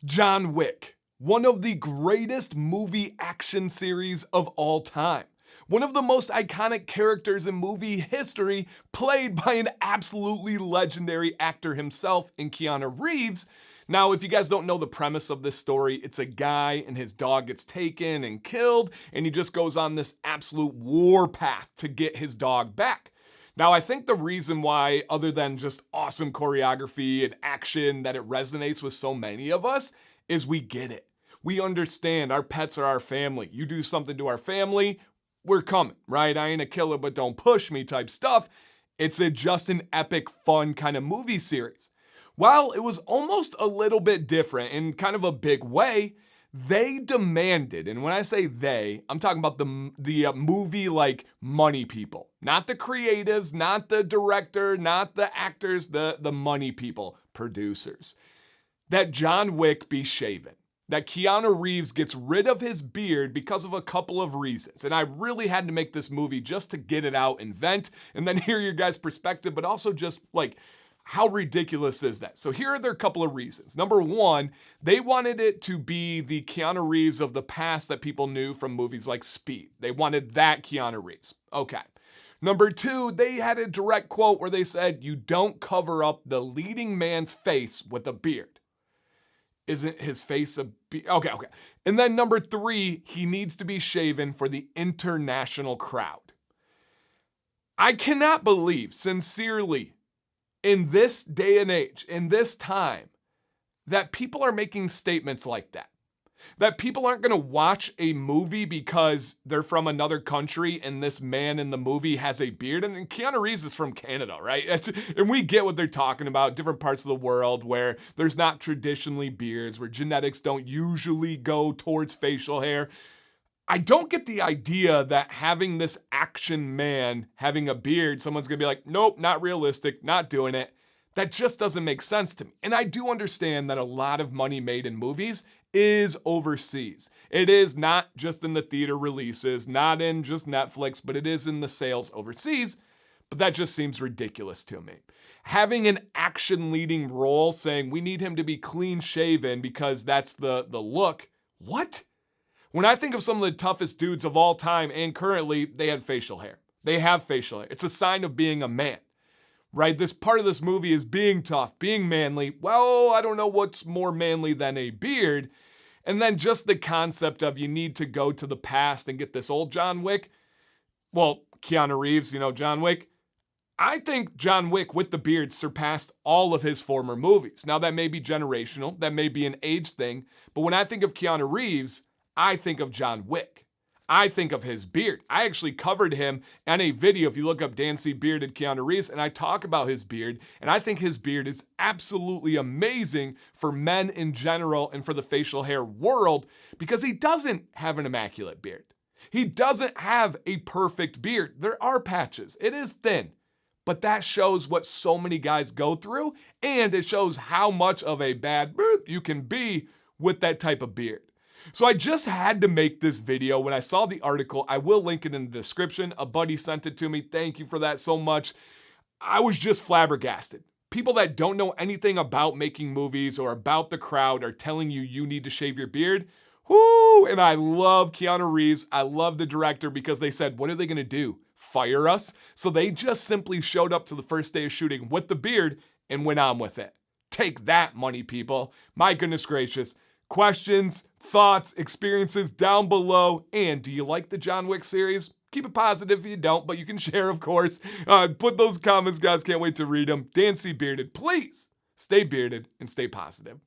John Wick, one of the greatest movie action series of all time. One of the most iconic characters in movie history, played by an absolutely legendary actor himself in Keanu Reeves. Now, if you guys don't know the premise of this story, it's a guy and his dog gets taken and killed, and he just goes on this absolute war path to get his dog back. Now, I think the reason why, other than just awesome choreography and action, that it resonates with so many of us is we get it. We understand our pets are our family. You do something to our family, we're coming, right? I ain't a killer, but don't push me type stuff. It's just an epic, fun kind of movie series. While it was almost a little bit different in kind of a big way, they demanded, and when I say they, I'm talking about the movie like money people. Not the creatives, not the director, not the actors, the money people, producers. That John Wick be shaven. That Keanu Reeves gets rid of his beard because of a couple of reasons. And I really had to make this movie just to get it out and vent, and then hear your guys' perspective, but also just like, how ridiculous is that? So here are their couple of reasons. Number one, they wanted it to be the Keanu Reeves of the past that people knew from movies like Speed. They wanted that Keanu Reeves. Okay. Number two, they had a direct quote where they said, "You don't cover up the leading man's face with a beard." Isn't his face a beard? Okay. And then number three, he needs to be shaven for the international crowd. I cannot believe, sincerely, in this day and age, in this time, that people are making statements like that. That people aren't going to watch a movie because they're from another country and this man in the movie has a beard. And Keanu Reeves is from Canada, right? And we get what they're talking about, different parts of the world where there's not traditionally beards, where genetics don't usually go towards facial hair. I don't get the idea that having this action man having a beard, someone's gonna be like, nope, not realistic, not doing it. That just doesn't make sense to me. And I do understand that a lot of money made in movies is overseas. It is not just in the theater releases, not in just Netflix, but it is in the sales overseas. But that just seems ridiculous to me. Having an action leading role saying we need him to be clean shaven because that's the look. What? When I think of some of the toughest dudes of all time and currently, they had facial hair. They have facial hair. It's a sign of being a man, right? This part of this movie is being tough, being manly. Well, I don't know what's more manly than a beard. And then just the concept of you need to go to the past and get this old John Wick. Well, Keanu Reeves, John Wick. I think John Wick with the beard surpassed all of his former movies. Now, that may be generational. That may be an age thing. But when I think of Keanu Reeves, I think of John Wick. I think of his beard. I actually covered him in a video, if you look up Dancy Bearded Keanu Reeves, and I talk about his beard, and I think his beard is absolutely amazing for men in general and for the facial hair world because he doesn't have an immaculate beard. He doesn't have a perfect beard. There are patches. It is thin. But that shows what so many guys go through, and it shows how much of a bad you can be with that type of beard. So I just had to make this video. When I saw the article, I will link it in the description. A buddy sent it to me. Thank you for that so much. I was just flabbergasted. People that don't know anything about making movies or about the crowd are telling you need to shave your beard. Whoo! And I love Keanu Reeves. I love the director because they said, what are they going to do? Fire us? So they just simply showed up to the first day of shooting with the beard and went on with it. Take that, money people. My goodness gracious. Questions, thoughts, experiences down below. And do you like the John Wick series? Keep it positive if you don't, but you can share, of course. Put those comments, guys. Can't wait to read them. Dancy Bearded, please stay bearded and stay positive.